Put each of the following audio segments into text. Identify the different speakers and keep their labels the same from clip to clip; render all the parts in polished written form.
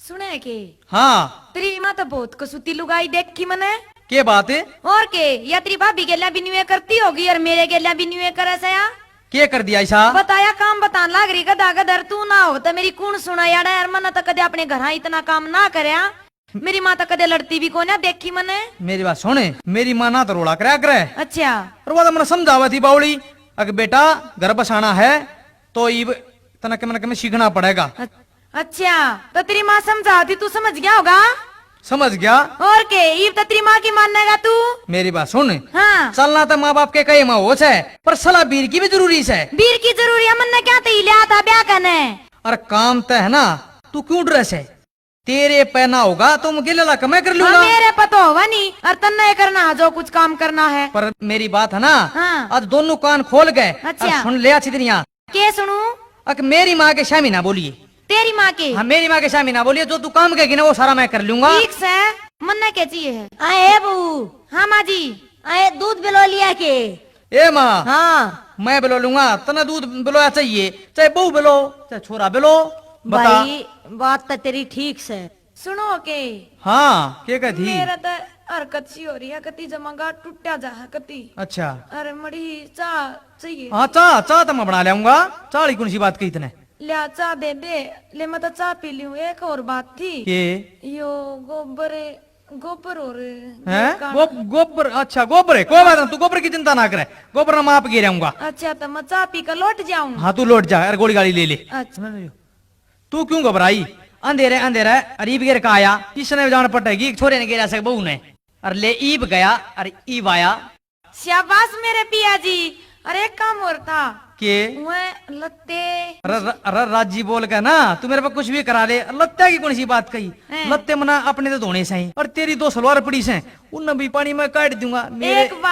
Speaker 1: सुने के
Speaker 2: हाँ
Speaker 1: तेरी माँ तो बहुत कसूती लुगाई देखी मने।
Speaker 2: के बात है?
Speaker 1: और के या तेरी भाभी गेला भी न्यू करती होगी और मेरे गेला भी न्यू करे से या
Speaker 2: के कर दिया ऐसा?
Speaker 1: बताया काम बतान लाग रही गधा गधर तू ना हो तो मेरी कौन सुना यार यार मन तो कदे अपने घर इतना काम ना करे। मेरी माँ तो कदे लड़ती भी कोने देखी मने।
Speaker 2: मेरी बात सुने, मेरी माँ ना तो रोड़ा कराया करे।
Speaker 1: अच्छा
Speaker 2: और वो तो मैंने समझावा थी बावली, अगर बेटा घर बसाना है तो इब तना के मन के में सीखना पड़ेगा।
Speaker 1: अच्छा तो तेरी माँ समझाती तू समझ गया होगा?
Speaker 2: समझ गया।
Speaker 1: और के इब तो तेरी माँ की मानेगा तू?
Speaker 2: मेरी बात सुन,
Speaker 1: हाँ
Speaker 2: चलना तो माँ बाप के कई माँ हो है, पर सलाह बीर की भी जरूरी है।
Speaker 1: बीर की जरूरी है मन ने क्या तो लिया था ब्याह करने।
Speaker 2: अरे काम तो है ना, तू क्यों ड्रेस है? तेरे पहना होगा तो मुझे लला मैं कर लूंगा।
Speaker 1: मेरे पता होगा नहीं और तन्ने करना जो कुछ काम करना है।
Speaker 2: पर मेरी बात है ना,
Speaker 1: हाँ।
Speaker 2: आज दोनों कान खोल गए।
Speaker 1: अच्छा।
Speaker 2: सुन ले अच्छी तरह।
Speaker 1: के सुनू?
Speaker 2: अक मेरी माँ के शामी ना बोलिए।
Speaker 1: तेरी माँ के?
Speaker 2: हाँ मेरी माँ के शामी ना बोलिए, जो तू काम कहेगी ना वो सारा मैं कर लूंगा।
Speaker 1: ठीक से मन ने क्या चाहिए है?
Speaker 3: आए बहू,
Speaker 1: हाँ माँ जी।
Speaker 3: आए दूध बिलो लिया के।
Speaker 2: ए माँ,
Speaker 3: हाँ
Speaker 2: मैं बिलो लूंगा, तना दूध बिलोया चाहिए, चाहे बहू बिलो चाहे छोरा बिलो। बता।
Speaker 3: भाई बात तो तेरी ठीक से।
Speaker 1: सुनो के
Speaker 2: हाँ क्या कहती?
Speaker 1: मेरा तो हरकत सी हो रही है, कति जमागा टूटा जा है कति।
Speaker 2: अच्छा
Speaker 1: अरे मड़ी चाह चाहिए।
Speaker 2: हाँ चाह चाह तो मैं बना लाऊंगा। चाह कौन सी बात कही तने?
Speaker 1: लिया चाह दे दे ले, मैं तो चाह पी लूं। एक और बात थी
Speaker 2: के
Speaker 1: यो गोबर गोबर और
Speaker 2: हैं? गोबर? अच्छा गोबर है, कोई बात नहीं, तू गोबर की चिंता ना करे, गोबर ना माप गिर आऊंगा।
Speaker 1: अच्छा तो मैं चाह पी कर लौट जाऊं।
Speaker 2: हाँ तू लौट जा, अरे गोली गाड़ी ले ले।
Speaker 1: अच्छा
Speaker 2: तू क्यों घबराई? अंधेरे अंधेरा अरीब गिर का आया, इसने जान पटेगी छोरे ने गिरा सक बहू ने। अरे ले ईब गया, अरे ईब आया।
Speaker 1: शाबाश मेरे पिया जी। अरे एक काम और था
Speaker 2: के
Speaker 1: वह लत्ते।
Speaker 2: अरे राजी बोल के ना तू मेरे पे कुछ भी करा ले। लत्ते की कौन सी बात कही? लत्ते मना अपने तो धोने से ही, और तेरी दो सलवार पड़ी से उन भी पानी में काट दूंगा।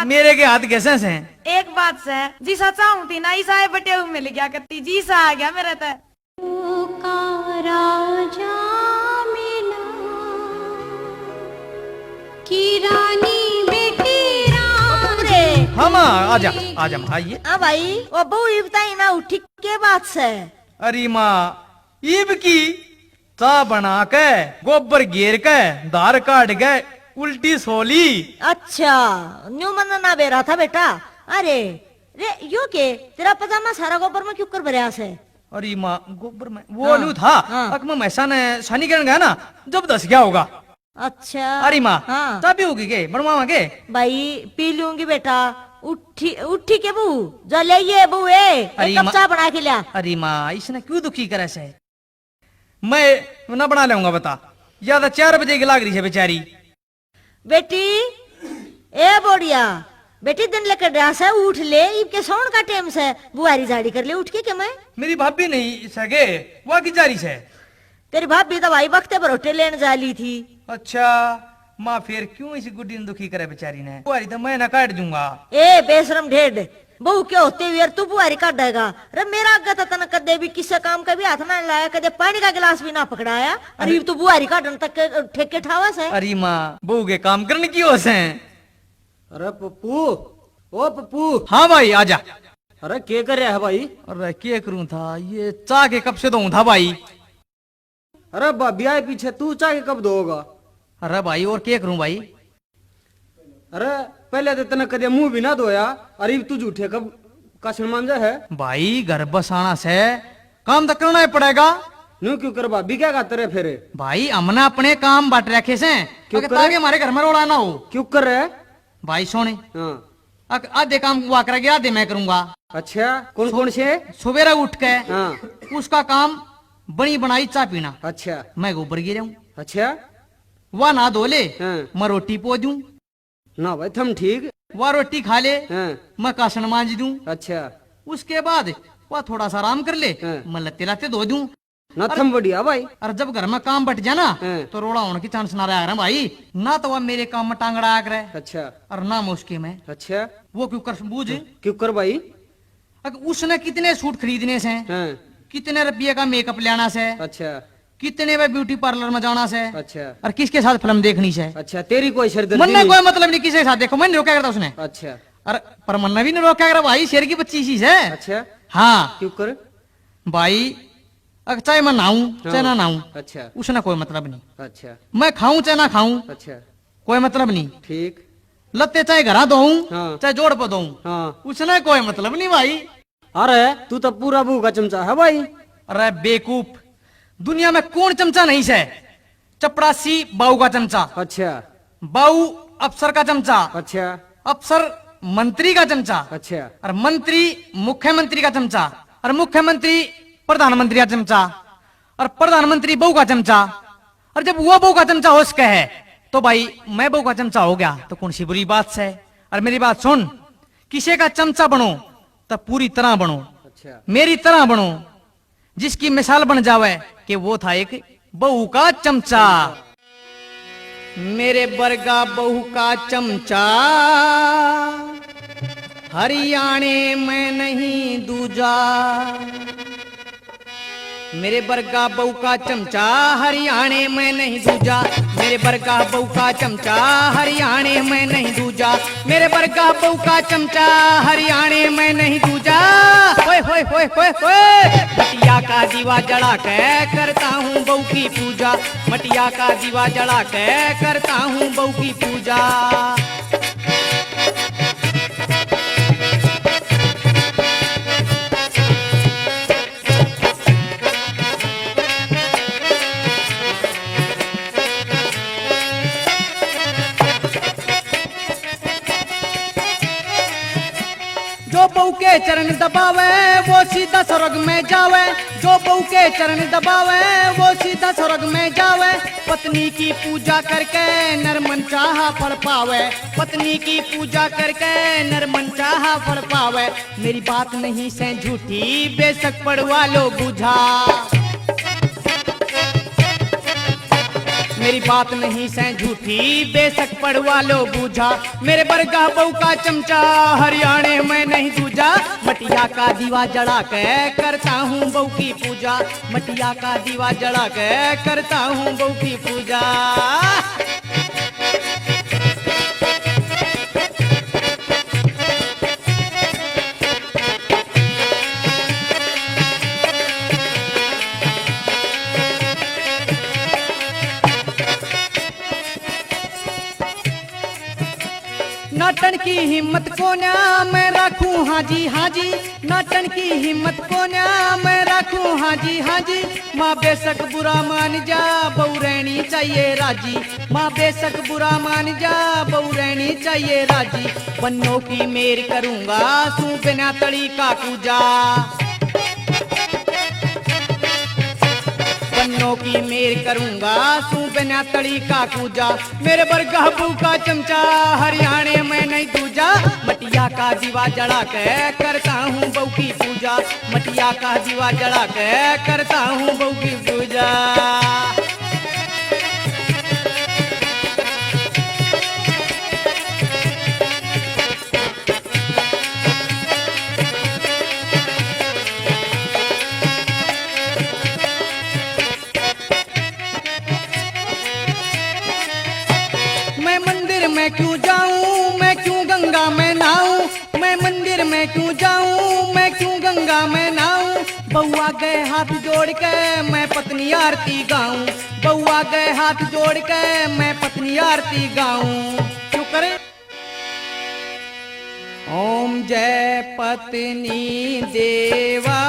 Speaker 2: मेरे के हाथ कैसे से?
Speaker 1: एक बात से जिसा चाहूं थी ना ईसा बटे हुए मिल गया करती जी सा आ गया मेरा तो।
Speaker 4: राजा मिला की रानी बेटी रानी।
Speaker 2: हम आजा आजा आइए।
Speaker 3: हाँ भाई वो बहू ये बताई ना उठी के बात से।
Speaker 2: अरे माँ ईब की चाह बना के गोबर घेर के धार काट के उल्टी सोली।
Speaker 3: अच्छा न्यू मन ना बेरा था बेटा। अरे रे यो के तेरा पजामा सारा गोबर में क्यों कर भरया से?
Speaker 2: अरे माँ गोबर में वो नहीं था। अकमा मैसा ने शनि किरण गया ना, जब दस गया होगा।
Speaker 3: अच्छा
Speaker 2: अरे माँ
Speaker 3: हाँ
Speaker 2: तभी होगी के बनवा के?
Speaker 3: भाई पी लूंगी बेटा। उठी उठी के बहू जो ले ये बहू एक कप चाय बना के लिया।
Speaker 2: अरे माँ इसने क्यों दुखी करे से? मैं ना बना लूंगा बता, या तो 4 बजे की लाग रही है बेचारी।
Speaker 3: बेटी ए बोड़िया बेटी दिन लेकर ड्रास है, उठ ले इनके सोन का टाइम से बुआरी झाड़ी कर ले उठ के। क्या मैं
Speaker 2: मेरी भाभी नहीं सके वो की जारी से?
Speaker 3: तेरी भाभी तो भाई वक्त पर होटल लेने जा ली थी। अच्छा
Speaker 2: माँ फिर क्यों इसी गुड्डी ने दुखी करे बेचारी ने? बुआरी तो मैं ना काट दूंगा।
Speaker 3: ए बेशरम ढेड बहू क्या होते हुए तू बुआरी काट देगा? अरे मेरा आगे तो तना कदे भी किसी काम का भी हाथ ना लाया, कदे पानी का गिलास भी ना पकड़ाया। अरे तू बुआरी काटने तक ठेके ठावा से।
Speaker 2: अरे माँ बहू के काम करने की हो से।
Speaker 5: अरे पप्पू, ओ पप्पू।
Speaker 2: हाँ भाई आजा।
Speaker 5: अरे क्या कर रहा है भाई?
Speaker 2: अरे क्या करूं था, ये चाह के कब से दूं था भाई।
Speaker 5: अरे भाभी आए पीछे, तू चाय कब दोगा?
Speaker 2: अरे भाई और क्या करूं भाई?
Speaker 5: अरे पहले तो इतना कदे मुंह भी ना धोया, अरे तू झूठे कब का मांझा है
Speaker 2: भाई। घर बसाना से काम तो करना ही पड़ेगा।
Speaker 5: न्यू क्यों कर भाभी क्या गाते रहे फिर?
Speaker 2: भाई हमने अपने काम बांट रखे से ताकि हमारे घर में रोड़ा ना हो।
Speaker 5: क्यों कर रहे?
Speaker 2: भाई सोने
Speaker 5: हाँ
Speaker 2: आधे काम हुआ करेंगे आधे मैं करूंगा।
Speaker 5: अच्छा कौन कौन से?
Speaker 2: सवेरे उठ के
Speaker 5: हाँ
Speaker 2: उसका काम बनी बनाई चाय पीना।
Speaker 5: अच्छा
Speaker 2: मैं गोबर गिर हूँ।
Speaker 5: अच्छा
Speaker 2: वह ना धो ले,
Speaker 5: हाँ।
Speaker 2: मैं रोटी पो दूं।
Speaker 5: ना भाई थम ठीक।
Speaker 2: वह रोटी खा ले,
Speaker 5: हाँ।
Speaker 2: मैं कासन मांज दूं।
Speaker 5: अच्छा
Speaker 2: उसके बाद वह थोड़ा सा आराम कर ले,
Speaker 5: हाँ।
Speaker 2: मैं लत्ते लाते धो दूं।
Speaker 5: ना थम बढ़िया भाई।
Speaker 2: और जब घर में काम बट जाना
Speaker 5: हाँ।
Speaker 2: तो रोड़ा होने की चांस ना रहा भाई। ना तो वह मेरे काम में टांगड़ा आ करे
Speaker 5: अच्छा
Speaker 2: और ना मैं उसके में।
Speaker 5: अच्छा
Speaker 2: वो क्यों कर बूझ?
Speaker 5: क्यों कर भाई?
Speaker 2: उसने कितने सूट खरीदने से,
Speaker 5: हाँ
Speaker 2: कितने रुपये का मेकअप लेना से,
Speaker 5: अच्छा
Speaker 2: कितने में ब्यूटी पार्लर में जाना से,
Speaker 5: अच्छा
Speaker 2: और किसके साथ फिल्म देखनी से।
Speaker 5: अच्छा तेरी कोई शर्त
Speaker 2: मन ने कोई मतलब नहीं किसी के साथ देखो, मैंने रोका करता उसने।
Speaker 5: अच्छा
Speaker 2: अरे पर मन ने भी नहीं रोका कर भाई, शेर की 25 है।
Speaker 5: अच्छा
Speaker 2: हाँ
Speaker 5: क्यों कर?
Speaker 2: भाई अगर चाहे मैं नहाऊं चाहे ना नहाऊं,
Speaker 5: अच्छा
Speaker 2: उसने कोई मतलब नहीं।
Speaker 5: अच्छा
Speaker 2: मैं खाऊं चाहे ना खाऊं,
Speaker 5: अच्छा
Speaker 2: कोई मतलब नहीं।
Speaker 5: ठीक।
Speaker 2: लत्ते चाहे घरा धोऊं
Speaker 5: हाँ।
Speaker 2: चाहे जोड़ पर धोऊं,
Speaker 5: हाँ
Speaker 2: उसने कोई मतलब नहीं भाई।
Speaker 5: अरे तू तो पूरा बहू का चमचा है भाई।
Speaker 2: अरे बेकूफ, दुनिया में कौन चमचा नहीं है? चपरासी बाऊ का चमचा,
Speaker 5: अच्छा
Speaker 2: बाऊ अफसर का चमचा,
Speaker 5: अच्छा
Speaker 2: अफसर मंत्री का चमचा,
Speaker 5: अच्छा
Speaker 2: और मंत्री मुख्यमंत्री का चमचा, और मुख्यमंत्री प्रधानमंत्री का चमचा, और प्रधानमंत्री बहू का चमचा। और जब वो बहू का चमचा हो सके है तो भाई मैं बहू का चमचा हो गया तो कौन सी बुरी बात है? और मेरी बात सुन, किसी का चमचा बनो तब पूरी तरह बनो,
Speaker 5: अच्छा
Speaker 2: मेरी तरह बनो, जिसकी मिसाल बन जावे कि वो था एक बहू का चमचा। मेरे बरगा बहू का चमचा, हरियाणे में नहीं दूजा। मेरे बरगा बहू का चमचा, हरियाणे में नहीं दूजा। मेरे बरगा बहू का चमचा, हरियाणे में नहीं दूजा। मेरे बरगा बहू का चमचा, हरियाणे में नहीं दूजा। होए होए होए होए होए, मटिया का दीवा जला के करता हूँ बहू की पूजा। मटिया का दीवा जला के करता हूँ बहू की पूजा। जो बहू के चरण दबावे वो सीधा स्वर्ग में जावे। जो बहू के चरण दबावे वो सीधा स्वर्ग में जावे। पत्नी की पूजा करके नर मन चाहा फल पावे। पत्नी की पूजा करके नर मन चाहा फल पावे। मेरी बात नहीं से झूठी बेशक पड़वा लो बुझा। मेरी बात नहीं से झूठी बेशक पड़वा लो बूझा। मेरे बरगा बहू का चमचा, हरियाणे में नहीं दूजा। मटिया का दीवा जला के करता हूँ बहू की पूजा। मटिया का दीवा जला के करता हूँ बहू की पूजा। नाटन की हिम्मत को न्या मैं रखूं हाजी हाजी। नाटन की हिम्मत को न्या मैं रखूं हाजी हाजी। माँ बेशक बुरा मान जा बहू रहनी चाहिए राजी। माँ बेशक बुरा मान जा बहू रहनी चाहिए राजी। बन्नों की मेर करूंगा सू बिना तड़ी का पूजा। बन्नों की मेर करूंगा सू बिना तड़ी का पूजा। मेरे बरगा बहू का चमचा, हरियाणे में नहीं दूजा। मटिया का दीवा जला के करता हूँ बहू की पूजा। मटिया का दीवा जला के करता हूँ बहू की पूजा। मैं मंदिर में क्यों जाऊं, मैं क्यों गंगा में नहाऊं। मैं मंदिर में क्यों जाऊं, मैं क्यों गंगा में नहाऊं। बउआ गए हाथ जोड़ के मैं पत्नी आरती गाऊं। बउआ गए हाथ जोड़ के मैं पत्नी आरती गाऊं। क्यों करे? ओम जय पत्नी देवा,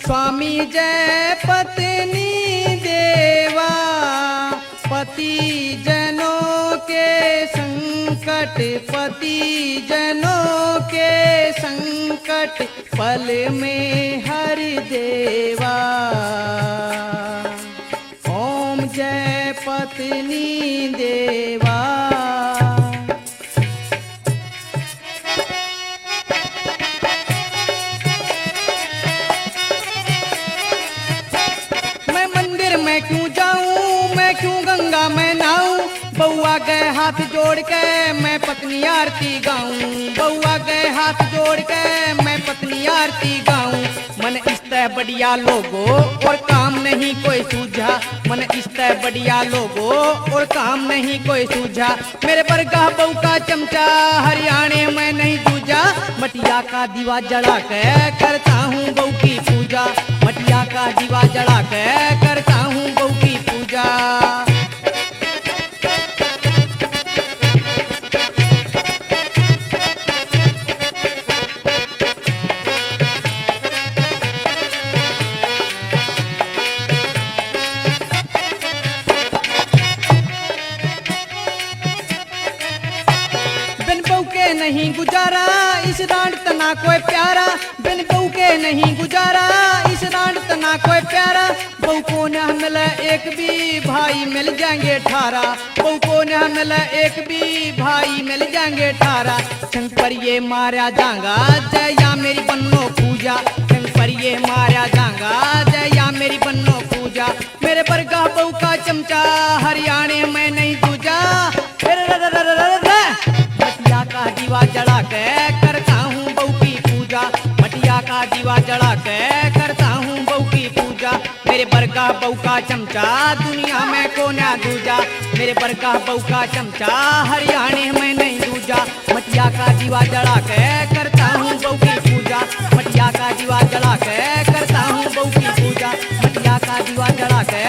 Speaker 2: स्वामी जय पत्नी देवा। पति जनों के संकट, पति जनों के संकट पल में हर देवा। ओम जय पत्नी देवा। मैं मंदिर में क्यों जाऊं, मैं क्यों गंगा में नहाऊं। बउआ गए हाथ जोड़ के मैं पत्नी आरती गाऊं। बउआ गए हाथ जोड़ के मैं पत्नी आरती गाऊं। मन इस तरह बढ़िया लोगो और काम नहीं कोई सूझा। मन इस तरह बढ़िया लोगो और काम नहीं कोई सूझा। मेरे बरगा बहू का चमचा, हरियाणे में नहीं दूजा। मटिया का दीवा जला के करता हूँ बहू की पूजा। मटिया का दीवा जला के करता हूँ बहू की पूजा। बिन बहू के नहीं गुजारा इस डांड तना कोई प्यारा, बिन बहू के नहीं गुजारा इस डांड तना कोई प्यारा। बहू को न मिले एक भी भाई मिल जाएंगे 18, बहू को न मिले एक भी भाई मिल जाएंगे 18। संग पर ये मारा जाऊंगा जया मेरी बन्नो पूजा, संग पर ये मारा जाऊंगा जया मेरी बन्नो पूजा। मेरे बरगा बहू का चमचा हरियाणे में नहीं दूजा। मटिया का दीवा जला के करता हूँ बहू की पूजा, मटिया का दीवा जला के करता हूँ बहू की पूजा। मेरे बरका बहू का चमचा दुनिया में कोना दूजा, मेरे बरका बहू का चमचा हरियाणे में नहीं दूजा। मटिया का दीवा जला के करता हूँ बहू की पूजा, मटिया का दीवा जला के करता हूँ बहू की पूजा, मटिया का दीवा जला के